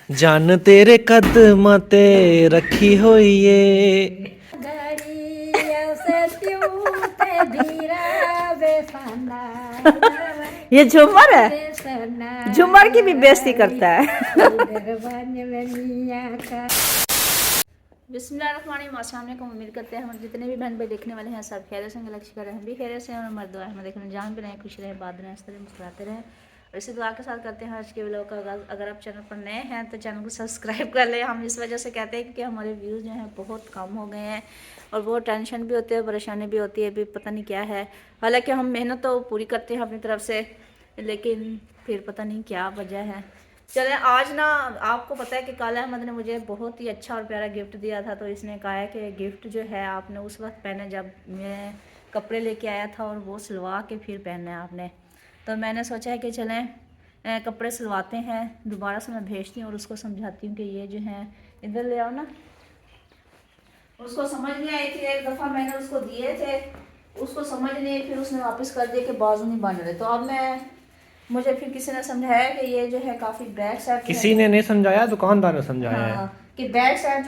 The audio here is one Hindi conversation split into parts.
जान तेरे कदमां ते रखी हुई है। ये झूमर है, झूमर की भी बेइज्जती करता है। बिस्मिल्लाहिर्रहमानिर्रहीम। उम्मीद करते हैं हम जितने भी बहन भाई देखने वाले हैं सब खैर से लक्ष्य कर रहे हैं, भी खैर से और मर्द में देखने जान भी रहें, खुश रहें, बात रहें, इस तरह मुस्कुराते रहें। और इसी दुआ के साथ करते हैं आज के व्लॉग का आगाज़। अगर आप चैनल पर नए हैं तो चैनल को सब्सक्राइब कर लें। हम इस वजह से कहते हैं क्योंकि हमारे व्यूज़ जो हैं बहुत कम हो गए हैं और बहुत टेंशन भी होती है, परेशानी भी होती है, भी पता नहीं क्या है। हालाँकि हम मेहनत तो पूरी करते हैं अपनी तरफ से, लेकिन फिर पता नहीं क्या वजह है। चलें आज ना, आपको पता है कि काला अहमद ने मुझे बहुत ही अच्छा और प्यारा गिफ्ट दिया था। तो इसने कहा है कि गिफ्ट जो है आपने उस वक्त पहने जब मैं कपड़े लेके आया था और वो सिलवा के फिर पहनना है आपने। तो मैंने सोचा है कि चलें कपड़े सिलवाते हैं, दोबारा से मैं भेजती हूँ और उसको समझाती हूँ कि ये जो है इधर ले आओ ना। उसको समझ नहीं आई थी, एक दफ़ा मैंने उसको दिए थे, उसको समझ नहीं, फिर उसने वापस कर दिया कि बाजू नहीं बन रहे। तो अब मुझे फिर किसी ने समझाया कि ये जो है काफ़ी बैक साइड किसी ने नहीं समझाया, दुकानदार ने समझाया है। हाँ, कि बैक साइड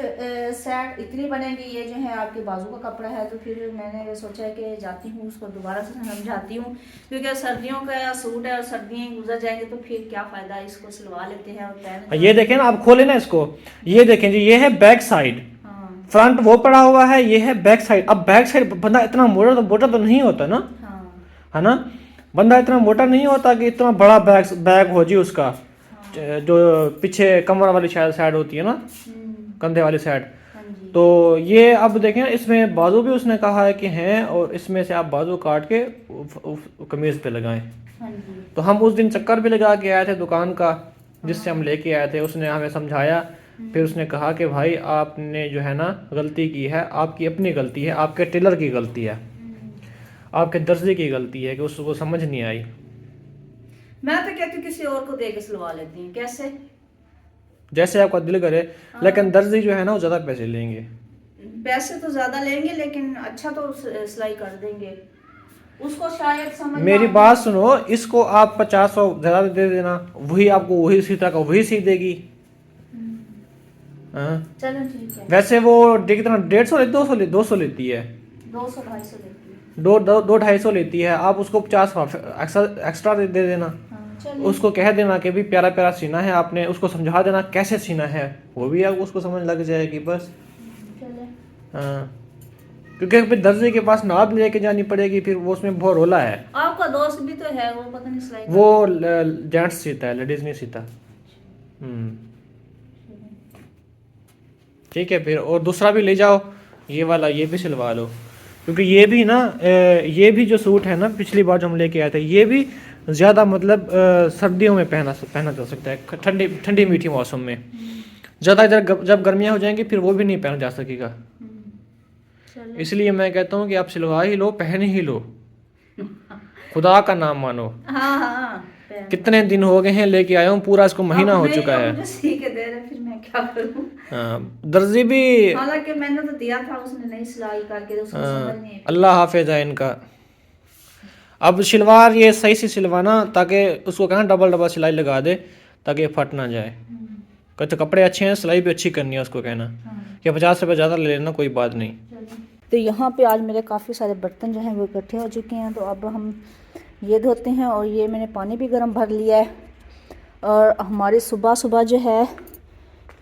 साइड इतनी बनेगी, ये जो है आपके बाजू का कपड़ा है। तो फिर मैंने सोचा कि जाती हूँ उसको दोबारा से समझाती हूँ, क्योंकि सर्दियों का सूट है और सर्दियाँ गुजर जाएंगे तो फिर क्या फ़ायदा, इसको सिलवा लेते हैं और पहन। ये देखें ना, आप खोले ना इसको, ये देखें जी, ये है बैक साइड, हाँ फ्रंट वो पड़ा हुआ है, ये है बैक साइड। अब बैक साइड बंदा इतना मोटा तो नहीं होता ना, हाँ है ना। बंदा इतना मोटा नहीं होता कि इतना बड़ा बैग बैग हो जी उसका। हाँ। जो पीछे कमर वाली शायद साइड होती है ना, कंधे वाली साइड। हाँ जी। तो ये अब देखें, इसमें बाजू भी उसने कहा है कि हैं, और इसमें से आप बाजू काट के कमीज पे लगाएं। हाँ जी। तो हम उस दिन चक्कर भी लगा के आए थे दुकान का, जिससे हम लेके आए थे। उसने हमें समझाया, फिर उसने कहा कि भाई आपने जो है ना गलती की है, आपकी अपनी गलती है, आपके टेलर की गलती है, आपके दर्जी की गलती है कि उसको समझ नहीं आई। मैं तो कहती हूँ किसी और को दे के सिलवा लेती हूँ, कैसे? जैसे आपका दिल करे, लेकिन दर्जी जो है ना वो ज़्यादा पैसे लेंगे। पैसे तो ज्यादा लेंगे लेकिन अच्छा तो सिलाई कर देंगे, उसको शायद समझ ना मेरी आए। बात सुनो, इसको आप 50-100 ज़्यादा दे देना, वही आपको वही सी तरह का वही सी देगी। हाँ, चलो ठीक है। वैसे वो कितना 150 ले 200 लेती है, 200-250 लेती है। दो दो 200-250 लेती है। आप उसको 50 एक्स्ट्रा दे देना। हाँ चलिए। उसको कह देना कि भी प्यारा प्यारा सीना है, आपने उसको समझा देना कैसे सीना है, वो भी आप उसको समझ लग जाएगी बस। चले। हाँ, क्योंकि फिर दर्जी के पास नाप लेके जानी पड़ेगी, फिर वो उसमें बहुत रोला है। आपका दोस्त भी तो है, वो पता नहीं सिलाई वो जेंट्स सीता है, लेडीज नहीं सीता। ठीक है, फिर और दूसरा भी ले जाओ, ये वाला ये भी सिलवा लो। क्योंकि ये भी ना ये भी जो सूट है ना, पिछली बार जो हम लेके आए थे, ये भी ज़्यादा मतलब सर्दियों में पहना जा सकता है, ठंडी ठंडी मीठी मौसम में। ज़्यादा इधर जब गर्मियाँ हो जाएंगी फिर वो भी नहीं पहना जा सकेगा। चले। इसलिए मैं कहता हूँ कि आप सिलवा ही लो, पहन ही लो, खुदा का नाम मानो। हाँ हाँ पहन। कितने दिन हो गए हैं लेके आया हूँ, पूरा इसको महीना अब हो नहीं, चुका अब है। मुझे सी के दे रहे, फिर मैं क्या करूँ? हाँ, दर्जी भी। हालांकि मैंने तो दिया था, उसने नहीं सिलाई करके, उसको समझ नहीं है। अल्लाह हाफिज है इनका। अब शलवार ये सही से सिलवाना, ताकि उसको कहना डबल डबल सिलाई लगा दे, ताकि ये फट ना जाए। कहते कपड़े अच्छे हैं, सिलाई भी अच्छी करनी है, उसको कहना कि 50 रुपये ज़्यादा ले लेना, कोई बात नहीं। तो यहाँ पे आज मेरे काफ़ी सारे बर्तन जो हैं वो इकट्ठे हो चुके हैं। तो अब हम ये धोते हैं, और ये मैंने पानी भी गर्म भर लिया है। और हमारी सुबह सुबह जो है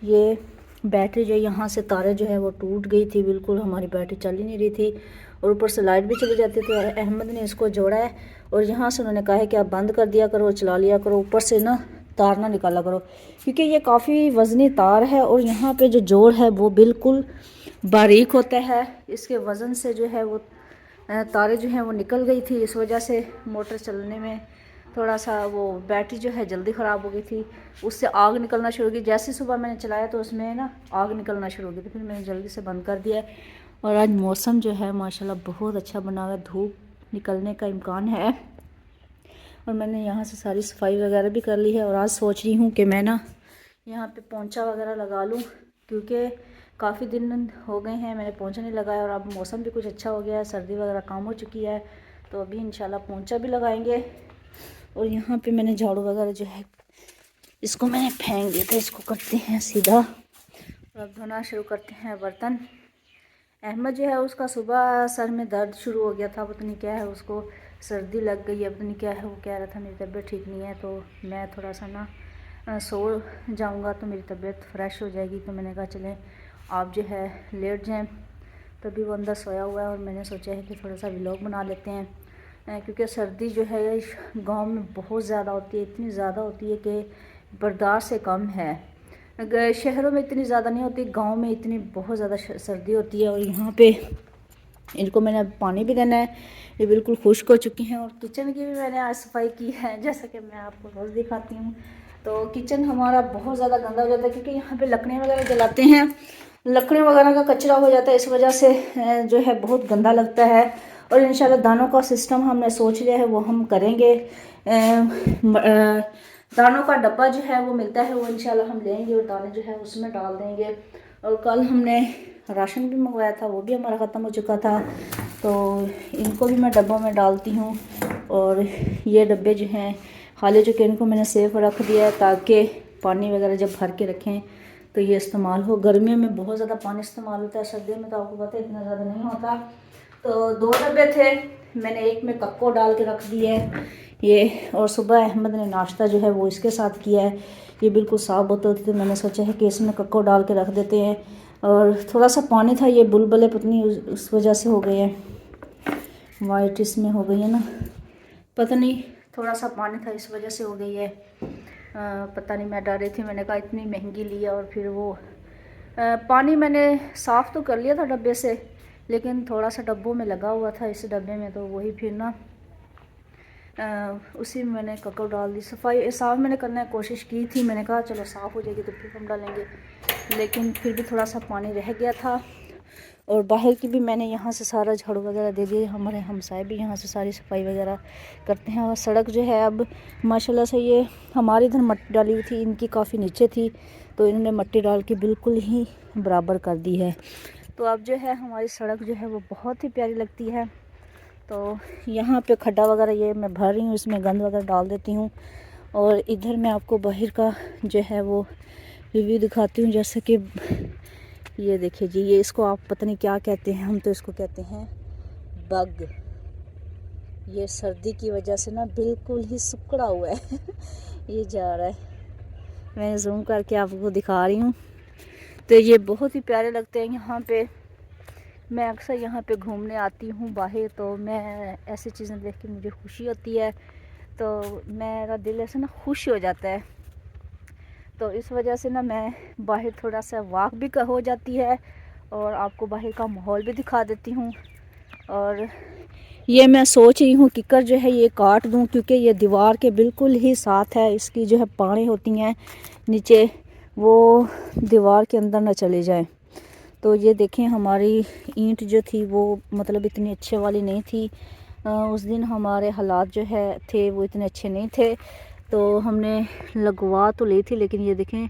ये बैटरी जो यहाँ से तारे जो है वो टूट गई थी, बिल्कुल हमारी बैटरी चल ही नहीं रही थी, और ऊपर से लाइट भी चली जाती। तो अहमद ने इसको जोड़ा है, और यहाँ से उन्होंने कहा है कि आप बंद कर दिया करो, चला लिया करो, ऊपर से ना तार ना निकाला करो, क्योंकि ये काफ़ी वज़नी तार है। और यहाँ पे जो जोड़ है वो बिल्कुल बारीक होता है, इसके वज़न से जो है वो तारे जो हैं वो निकल गई थी। इस वजह से मोटर चलने में थोड़ा सा वो बैटरी जो है जल्दी ख़राब हो गई थी, उससे आग निकलना शुरू हो गई। जैसे सुबह मैंने चलाया तो उसमें ना आग निकलना शुरू हो गई, तो फिर मैंने जल्दी से बंद कर दिया। और आज मौसम जो है माशाल्लाह बहुत अच्छा बना हुआ है, धूप निकलने का इम्कान है। और मैंने यहाँ से सारी सफाई वगैरह भी कर ली है, और आज सोच रही हूँ कि मैं ना यहाँ पे पोंछा वगैरह लगा लूँ, क्योंकि काफ़ी दिन हो गए हैं मैंने पोंछा नहीं लगाया। और अब मौसम भी कुछ अच्छा हो गया है, सर्दी वगैरह कम हो चुकी है, तो अभी इंशाल्लाह पोंछा भी लगाएंगे। और यहाँ पे मैंने झाड़ू वगैरह जो है इसको मैंने फेंक दिया था, इसको करते हैं सीधा और अब धोना शुरू करते हैं बर्तन। अहमद जो है उसका सुबह सर में दर्द शुरू हो गया था, पता नहीं क्या है, उसको सर्दी लग गई है, पता नहीं क्या है। वो कह रहा था मेरी तबीयत ठीक नहीं है, तो मैं थोड़ा सा ना सो जाऊंगा तो मेरी तबीयत फ्रेश हो जाएगी। तो मैंने कहा चलें आप जो है लेट जाएं। तभी वो अंदर सोया हुआ है और मैंने सोचा है कि थोड़ा सा व्लॉग बना लेते हैं, क्योंकि सर्दी जो है गांव में बहुत ज़्यादा होती है, इतनी ज़्यादा होती है कि बर्दाश्त से कम है। शहरों में इतनी ज़्यादा नहीं होती, गांव में इतनी बहुत ज़्यादा सर्दी होती है। और यहाँ पे इनको मैंने अब पानी भी देना है, ये बिल्कुल खुश्क हो चुकी हैं। और किचन की भी मैंने आज सफाई की है, जैसा कि मैं आपको रोज़ दिखाती हूँ। तो किचन हमारा बहुत ज़्यादा गंदा हो जाता है, क्योंकि यहाँ पे लकड़ियाँ वगैरह जलाते हैं, लकड़ियाँ वगैरह का कचरा हो जाता है, इस वजह से जो है बहुत गंदा लगता है। और इंशाल्लाह दानों का सिस्टम हमने सोच लिया है, वो हम करेंगे। दानों का डब्बा जो है वो मिलता है, वो इंशाल्लाह हम लेंगे और दाने जो है उसमें डाल देंगे। और कल हमने राशन भी मंगवाया था, वो भी हमारा ख़त्म हो चुका था, तो इनको भी मैं डब्बों में डालती हूँ। और ये डब्बे जो हैं खाली जो कि इनको मैंने सेफ रख दिया है, ताकि पानी वगैरह जब भर के रखें तो ये इस्तेमाल हो। गर्मियों में बहुत ज़्यादा पानी इस्तेमाल होता है, सर्दियों में तो आपको पता है इतना ज़्यादा नहीं होता। तो 2 डब्बे थे, मैंने एक में कक्को डाल के रख दिया है ये। और सुबह अहमद ने नाश्ता जो है वो इसके साथ किया है, ये बिल्कुल साफ बोतल होती तो मैंने सोचा है कि इसमें कक्को डाल के रख देते हैं। और थोड़ा सा पानी था, ये बुलबुले पतनी उस वजह से हो गए हैं, वाइट इसमें हो गई है ना, पता नहीं थोड़ा सा पानी था इस वजह से हो गई है। पता नहीं, मैं डर रही थी, मैंने कहा इतनी महंगी ली है। और फिर वो पानी मैंने साफ़ तो कर लिया था डब्बे से, लेकिन थोड़ा सा डब्बों में लगा हुआ था इस डब्बे में, तो वही फिर ना उसी में मैंने कक्को डाल दी। सफाई साफ़ मैंने करने की कोशिश की थी, मैंने कहा चलो साफ़ हो जाएगी तो फिर हम डालेंगे, लेकिन फिर भी थोड़ा सा पानी रह गया था। और बाहर की भी मैंने यहाँ से सारा झाड़ू वगैरह दे दिए, हमारे हमसाए भी यहाँ से सारी सफाई वगैरह करते हैं। और सड़क जो है अब माशाल्लाह से, ये हमारी इधर मट्टी डाली हुई थी, इनकी काफ़ी नीचे थी, तो इन्होंने मट्टी डाल के बिल्कुल ही बराबर कर दी है। तो अब जो है हमारी सड़क जो है वो बहुत ही प्यारी लगती है। तो यहाँ पे खड्डा वगैरह ये मैं भर रही हूँ, इसमें गंद वगैरह डाल देती हूँ। और इधर मैं आपको बाहर का जो है वो रिव्यू दिखाती हूँ, जैसे कि ये देखिए जी, ये इसको आप पता नहीं क्या कहते हैं, हम तो इसको कहते हैं बग। ये सर्दी की वजह से ना बिल्कुल ही सुकड़ा हुआ है ये जा रहा है, मैं जूम करके आपको दिखा रही हूँ। तो ये बहुत ही प्यारे लगते हैं यहाँ पे। मैं अक्सर यहाँ पे घूमने आती हूँ बाहर, तो मैं ऐसी चीज़ें देख के मुझे खुशी होती है, तो मेरा दिल ऐसे ना खुश हो जाता है। तो इस वजह से ना मैं बाहर थोड़ा सा वॉक भी हो जाती है और आपको बाहर का माहौल भी दिखा देती हूँ। और ये मैं सोच रही हूँ किकर जो है ये काट दूँ, क्योंकि ये दीवार के बिल्कुल ही साथ है, इसकी जो है पानी होती हैं नीचे, वो दीवार के अंदर ना चले जाए। तो ये देखें हमारी ईंट जो थी वो मतलब इतनी अच्छे वाली नहीं थी, उस दिन हमारे हालात जो है थे वो इतने अच्छे नहीं थे, तो हमने लगवा तो ली थी, लेकिन ये देखें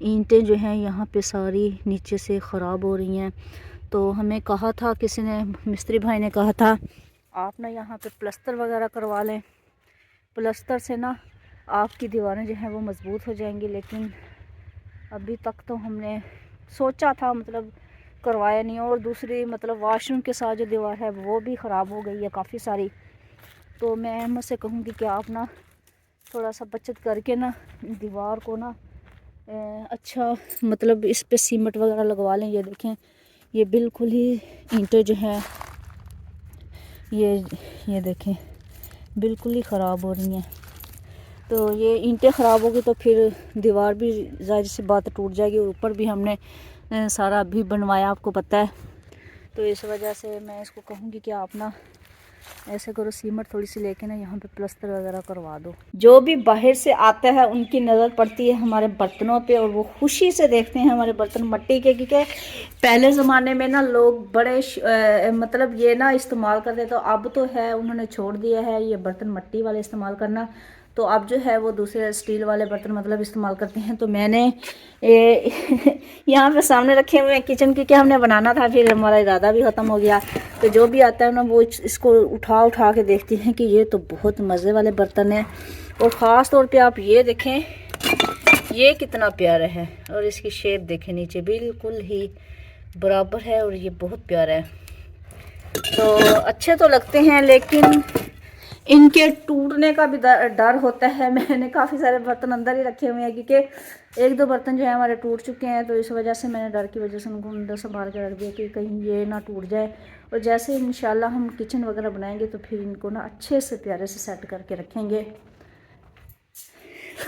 ईंटें जो हैं यहाँ पे सारी नीचे से ख़राब हो रही हैं। तो हमें कहा था, किसी ने मिस्त्री भाई ने कहा था आप ना यहाँ पे प्लस्तर वगैरह करवा लें, प्लस्तर से ना आपकी दीवारें जो हैं वो मज़बूत हो जाएंगी। लेकिन अभी तक तो हमने सोचा था, मतलब करवाया नहीं। और दूसरी मतलब वाशरूम के साथ जो दीवार है वो भी ख़राब हो गई है काफ़ी सारी। तो मैं मुझसे कहूँगी कि आप ना थोड़ा सा बचत करके ना दीवार को ना अच्छा मतलब इस पे सीमेंट वगैरह लगवा लें। ये देखें ये बिल्कुल ही ईंटें जो हैं ये देखें बिल्कुल ही ख़राब हो रही हैं। तो ये ईंटें ख़राब होगी तो फिर दीवार भी ज़ाहिर सी बात टूट जाएगी, और ऊपर भी हमने सारा अभी बनवाया, आपको पता है। तो इस वजह से मैं इसको कहूँगी कि आप ना ऐसे करो, सीमेंट थोड़ी सी लेके ना यहाँ पे प्लस्तर वगैरह करवा दो। जो भी बाहर से आता है उनकी नज़र पड़ती है हमारे बर्तनों पे, और वो खुशी से देखते हैं हमारे बर्तन मट्टी के, क्योंकि पहले ज़माने में ना लोग बड़े मतलब ये ना इस्तेमाल करते, तो अब तो है उन्होंने छोड़ दिया है ये बर्तन मट्टी वाले इस्तेमाल करना। तो अब जो है वो दूसरे स्टील वाले बर्तन मतलब इस्तेमाल करते हैं। तो मैंने यहाँ पे सामने रखे हुए हैं किचन के, क्या हमने बनाना था, फिर हमारा इरादा भी ख़त्म हो गया। तो जो भी आता है ना वो इसको उठा उठा के देखते हैं कि ये तो बहुत मज़े वाले बर्तन हैं। और ख़ास तौर पे आप ये देखें ये कितना प्यारा है और इसकी शेप देखें, नीचे बिल्कुल ही बराबर है और ये बहुत प्यारा है। तो अच्छे तो लगते हैं लेकिन इनके टूटने का भी डर होता है। मैंने काफ़ी सारे बर्तन अंदर ही रखे हुए हैं क्योंकि एक दो बर्तन जो है हमारे टूट चुके हैं, तो इस वजह से मैंने डर की वजह से उनको अंदर संभाल के रख दिया कि कहीं ये ना टूट जाए। और जैसे इंशाल्लाह हम किचन वगैरह बनाएंगे तो फिर इनको ना अच्छे से प्यारे से सेट करके रखेंगे।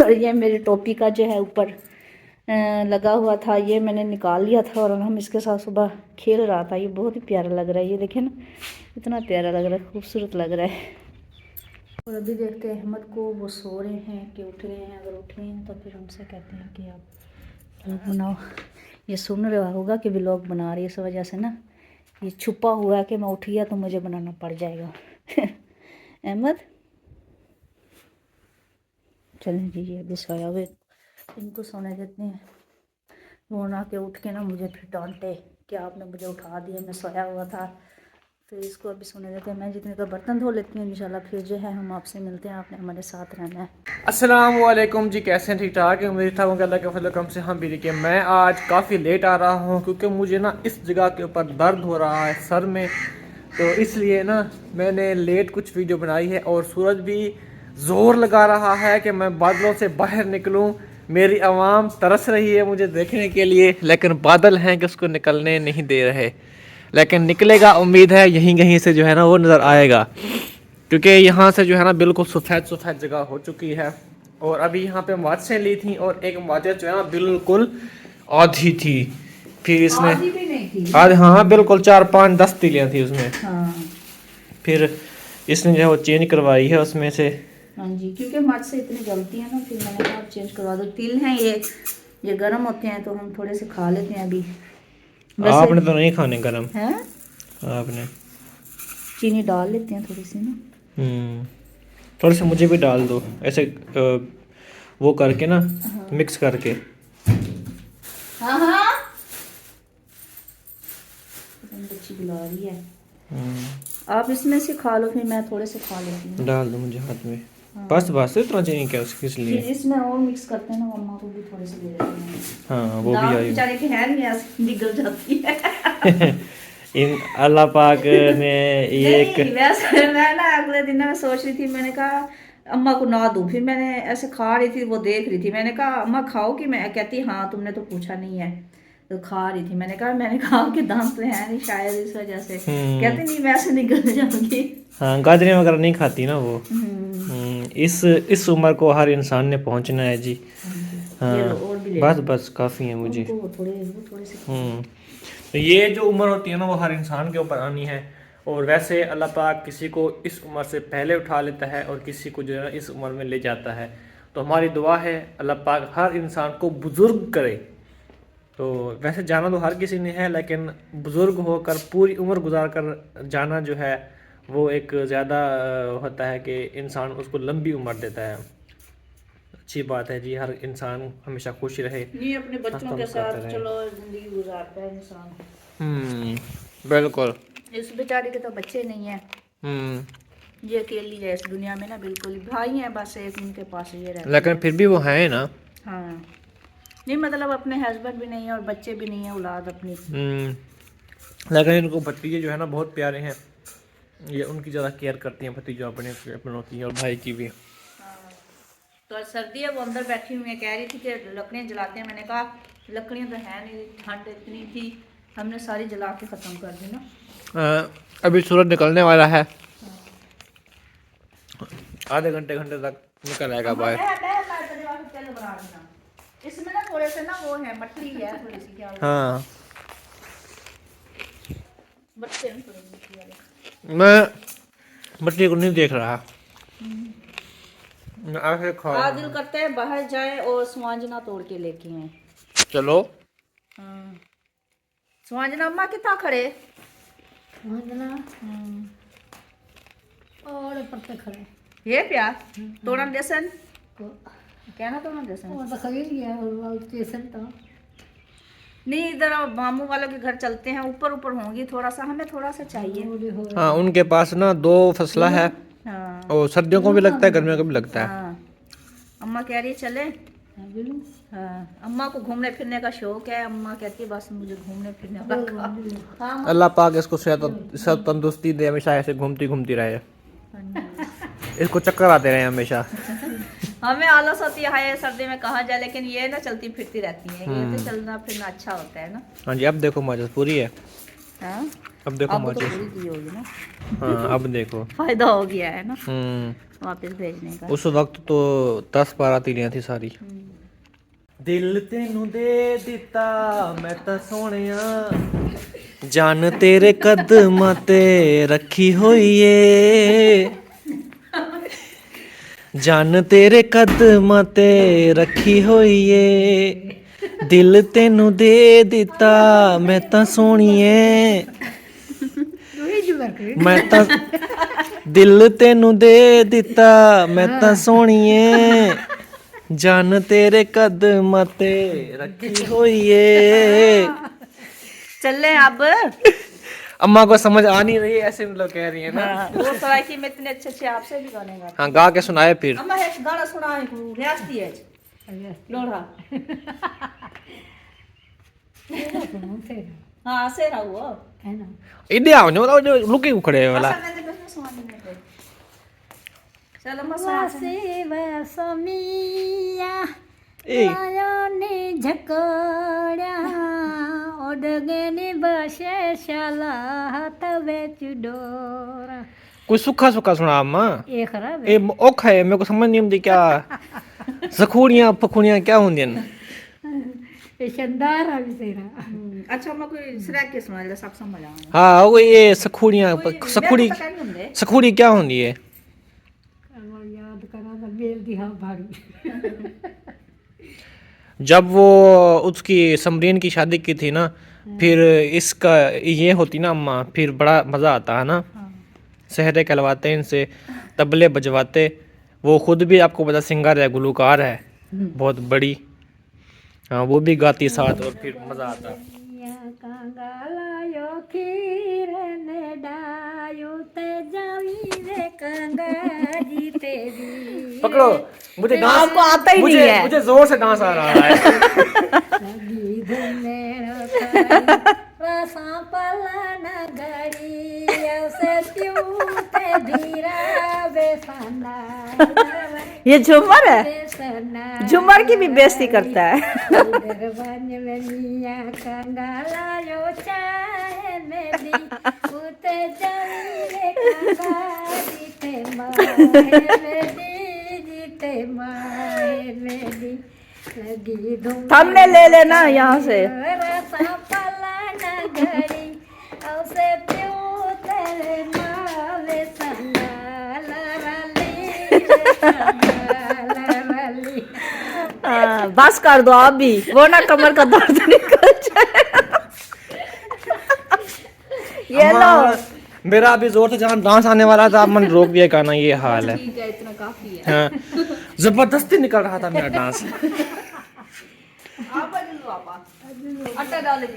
और ये मेरी टोपी का जो है ऊपर लगा हुआ था, ये मैंने निकाल लिया था और हम इसके साथ सुबह खेल रहा था। ये बहुत ही प्यारा लग रहा है, ये देखें ना इतना प्यारा लग रहा है, खूबसूरत लग रहा है। और अभी देखते हैं अहमद को, वो सो रहे हैं कि उठ रहे हैं। अगर उठ रहे हैं तो फिर उनसे कहते हैं कि आप व्लॉग बनाओ। ये सुन रहा होगा कि व्लॉग बना रही है, इस वजह से ना ये छुपा हुआ है कि मैं उठ गया तो मुझे बनाना पड़ जाएगा। अहमद चलें जी, ये अभी सोया हुए, इनको सोने देते हैं। वो ना के उठ के ना मुझे फिर डांटे कि आपने मुझे उठा दिया, मैं सोया हुआ था। तो इसको अभी सोने देते हैं। मैं जितने का बर्तन धो लेती हूँ, इंशाल्लाह फिर जो है हम आपसे मिलते हैं। आपने हमारे साथ रहना है। अस्सलाम वालेकुम जी, कैसे हैं? ठीक ठाक है, उम्मीद था अल्लाह के फजल करम से हम भी। देखिए मैं आज काफ़ी लेट आ रहा हूँ क्योंकि मुझे ना इस जगह के ऊपर दर्द हो रहा है सर में, तो इसलिए ना मैंने लेट कुछ वीडियो बनाई है। और सूरज भी ज़ोर लगा रहा है कि मैं बादलों से बाहर निकलूँ। मेरी आवाम तरस रही है मुझे देखने के लिए, लेकिन बादल हैं कि उसको निकलने नहीं दे रहे। लेकिन निकलेगा, उम्मीद है यहीं कहीं से जो है ना वो नज़र आएगा, क्योंकि यहाँ से जो है ना बिल्कुल सफ़ेद सफ़ेद जगह हो चुकी है। और अभी यहाँ पे माचिसें ली थी और एक माचिस जो है ना बिल्कुल आधी थी, फिर इसने आधी, हाँ बिल्कुल 4-5-10 तिलियाँ थी उसमें। हाँ। फिर इसने जो है वो चेंज करवाई है उसमें से। हाँ जी, क्योंकि मर्च से इतनी गलती है ना, फिर मैंने कहा चेंज करवा दो। तिल हैं ये गर्म होते हैं तो हम थोड़े से खा लेते हैं अभी। आपने तो नहीं खाने गरम हैं, आपने चीनी डाल लेते हैं थोड़ी सी ना। थोड़े से मुझे भी डाल दो ऐसे वो करके ना, हाँ। मिक्स करके। हाँ हाँ, बच्ची बुला रही है। आप इसमें से खा लो, फिर मैं थोड़े से खा लेती हूँ। डाल दो मुझे हाथ में। हाँ। बस बस इतना चीनी क्या किस लिए? फिर इसमें और मिक्स करते हैं ना, अम्मा को भी थोड़े से दे देते हैं। हाँ वो भी दाल आई बेचारे की है नहीं, ऐसे निकल जाती है। इन अल्लाह पाक ने एक नहीं, वैसे मैं ना अगले दिन मैं सोच रही थी, मैंने कहा अम्मा को ना दूं। फिर मैंने ऐसे खा रही थी, वो देख रही थी, मैंने कहा अम्मा खाओ कि? मैं कहती हाँ तुमने तो पूछा नहीं है, तो खा रही थी। मैंने कहा कि दांत तो है नहीं शायद इस वजह से। कहती नहीं, वैसे निकल जाऊंगी। हाँ गाजरें वगैरह नहीं खाती ना वो। इस उम्र को हर इंसान ने पहुंचना है जी। हाँ और भी ले बस बस काफ़ी है मुझे। वो थोड़े से। तो ये जो उम्र होती है ना वो हर इंसान के ऊपर आनी है। और वैसे अल्लाह पाक किसी को इस उम्र से पहले उठा लेता है और किसी को जो है ना इस उम्र में ले जाता है। तो हमारी दुआ है अल्लाह पाक हर इंसान को बुज़ुर्ग करे। तो वैसे जाना तो हर किसी ने है, लेकिन बुज़ुर्ग होकर पूरी उम्र गुजार कर जाना जो है वो एक ज़्यादा होता है कि इंसान उसको लंबी उम्र देता है। अच्छी बात है जी, हर इंसान हमेशा खुश रहे, नहीं अपने बच्चों के साथ चलो जिंदगी गुजारता है इंसान। बिल्कुल। इस बेचारी के तो बच्चे नहीं है, ये अकेली है इस दुनिया में ना, बिल्कुल। भाई है बस एक, उनके पास ये रहता है। लेकिन फिर भी वो है ना। हाँ, नहीं मतलब अपने हस्बैंड भी नहीं है और बच्चे भी नहीं है, औलाद अपनी। लेकिन इनको भतीजे जो है ना बहुत प्यारे हैं, ये उनकी ज़्यादा केयर करती हैं भतीजों अपनों की और भाई की भी। तो सर्दी है, वो अंदर बैठी हुई है, कह रही थी कि लकड़ियाँ जलाते हैं। मैंने कहा लकड़ियाँ तो है नहीं, ठंड इतनी थी, हमने सारी जला के ख़त्म कर दी ना। अभी सूरज निकलने वाला है, आधे घंटे तक निकल आएगा बाहर। इसमें ना थोड़े से ना वो है, मट्टी है थोड़ी सी, क्या हाँ बच्चे हैं थोड़े मिट्टी वाले। मैं मट्टी को नहीं देख रहा, दिल करता है बाहर जाए और स्वांजना तोड़ के लेके आए। चलो। हाँ स्वांजना अम्मा कितना खड़े स्वांजना और पत्ते खड़े ये प्यार तोड़ा देसन कहना, तोड़ा देसन वो तो खरीद गया और स्टेशन तो नहीं। इधर मामू वालों के घर चलते हैं, ऊपर होंगी, थोड़ा सा हमें थोड़ा सा चाहिए। हाँ उनके पास ना 2 फसला है। हाँ और सर्दियों को भी लगता है, गर्मियों को भी लगता है। हाँ अम्मा कह रही चले हाँ, अम्मा को घूमने फिरने का शौक है। अम्मा कहती है बस मुझे घूमने फिरने का हाँ अम्मा। अल्लाह पाक इसको सेहत तंदुरुस्ती दे, हमेशा ऐसे घूमती घूमती रहे, इसको चक्कर आते रहे हमेशा। हमें आलस होती है हाय सर्दी में कहाँ जाए, लेकिन ये ना चलती फिरती रहती है, ये तो चलना फिरना अच्छा होता है ना। हाँ जी, अब देखो मौज पूरी है। हाँ? अब देखो अब तो मौज। पूरी की होगी ना। हाँ अब देखो फायदा हो गया है ना वापस भेजने का। उस वक्त तो 10-12 तीलियां थी सारी। दिल तेनू दे दिता मैं ता सोहणिया, जान तेरे कदमां ते रखी होई ए, जान तेरे कदमां ते रखी होई ए, दिल तेनू दे दिता मैं ता सोहणिए, मैं ता दिल तेनू दे दिता मैं ता सोहणिए, जान तेरे कदमां ते रखी होई ए। चले अब। अम्मा को समझ आ नहीं रही, ऐसे मतलब कह रही है ना। हाँ, वो सराइकी में इतने अच्छे अच्छे आपसे भी गाने गाते। हाँ गा के सुनाए फिर। अम्मा एक गाना सुनाए रियासती है लोढ़ा। हाँ से रहा हुआ है ना। इधर आओ ना, जो लुके खड़े वाला। चलो मसासे वसमिया ए लायोने झकोड़ा ओडगने बसे शाला तवे चुडोरा। कोई सूखा सूखा सुना अम्मा। ये खराब ए औखा है, मेरे को समझ नहीं आती क्या सखूड़ियां पखूड़ियां क्या होंगी। ये शानदार है तेरा। अच्छा मैं कोई सराक के सुना ले सब समझ आवे। हाँ वो ये सखूड़ियां सखूड़ी सखूड़ी क्या होंगी है। याद करा था बेल दी हाँ भागी। जब वो उसकी समरीन की शादी की थी ना, फिर इसका ये होती ना अम्मा, फिर बड़ा मज़ा आता है ना। सहरे कहलवाते इनसे, तबले बजवाते, वो खुद भी आपको पता सिंगर है, गुलूकार है बहुत बड़ी। हाँ वो भी गाती साथ और फिर मज़ा आता। पकड़ो मुझे डांस आपको आता ही नहीं है। मुझे जोर से डांस आ रहा है। ये झूमर है, झूमर की भी बेइज्जती करता है। हमने ले लेना यहाँ से। बस कर दो आप भी, वो ना कमर का दर्द निकल जाए। ये लो मेरा अभी जोर से जहाँ डांस आने वाला था, अब मैंने रोक दिया गाना, ये हाल है। ठीक है इतना काफी है। हाँ जबरदस्ती निकल रहा था मेरा डांस। आटा डाले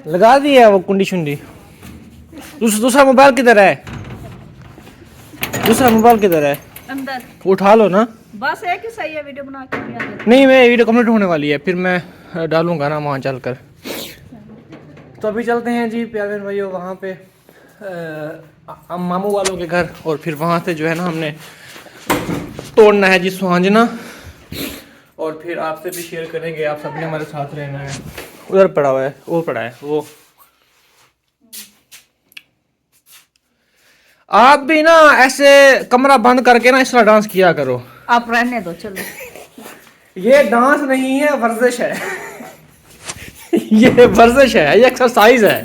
लगा दी है वो कुंडी शुंडी। दूसरा मोबाइल किधर है, दूसरा मोबाइल किधर है, अंदर उठा लो ना। बस है कि सही है, वीडियो बना के नहीं मैं वीडियो कंप्लीट होने वाली है, फिर मैं डालूंगा ना वहाँ चलकर। तो अभी चलते हैं जी प्यारे भाइयों वहाँ पे मामू वालों के घर, और फिर वहाँ से जो है ना हमने तोड़ना है जी सुहांजना, और फिर आपसे भी शेयर करेंगे। आप सबने हमारे साथ रहना है। उधर पड़ा हुआ है, वो पड़ा है वो। आप भी ना ऐसे कमरा बंद करके ना इस तरह डांस किया करो। आप रहने दो चलो। ये डांस नहीं है, वर्जिश है। ये वर्जिश है, ये एक्सरसाइज है।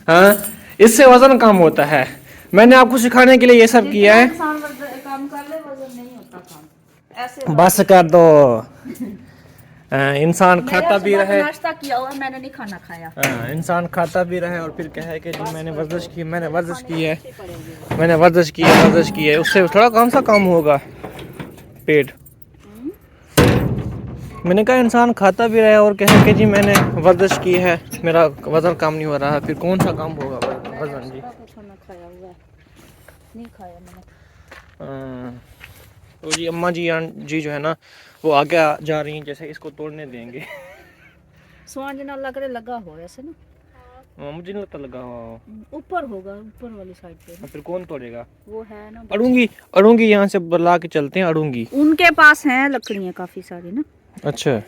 हाँ इससे वजन कम होता है। मैंने आपको सिखाने के लिए ये सब किया है। काम कर ले वजन नहीं होता काम ऐसे। बस कर दो। इंसान खाता भी रहे। नाश्ता किया हुआ मैंने, नहीं खाना खाया। इंसान खाता भी रहे और फिर कहे कि जी मैंने वर्जिश की, मैंने वर्जिश की है, मैंने वर्जिश की है, वर्जिश की है। उससे थोड़ा कौन सा काम होगा पेट। मैंने कहा इंसान खाता भी रहे और कहे कि जी मैंने वर्जिश की है, मेरा वजन कम नहीं हो रहा, फिर कौन सा काम होगा वजन जी। खाना खाया हुआ नहीं खाया मैंने। तो जी अम्मा जी जो है ना वो आगे जा रही हैं, जैसे इसको तोड़ने देंगे। स्वान जना लग रहा लगा हो ऐसे ना, मुझे नहीं लगता लगा हुआ हो। ऊपर होगा, ऊपर वाली साइड पे ना। फिर कौन तोड़ेगा? वो है ना, अड़ूंगी यहाँ से बुला के चलते हैं, अड़ूंगी। उनके पास हैं लकड़ियाँ काफी सारी ना। अच्छा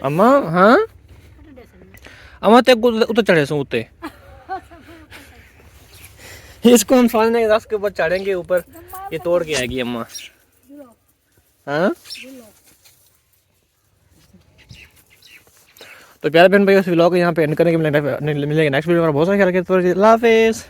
अम्मा, हाँ अम्मा ते उतर चढ़े सो उते इसको हम फालने के के ऊपर चढ़ेंगे ऊपर, ये तोड़ के आएगी अम्मा। हाँ तो प्यारे बहन भाई उस व्लॉग को यहाँ पे एंड करेंगे। मिलेंगे नेक्स्ट वीडियो में। बहुत सारे ख्याल रखिए। तो अल्लाह हाफिज़।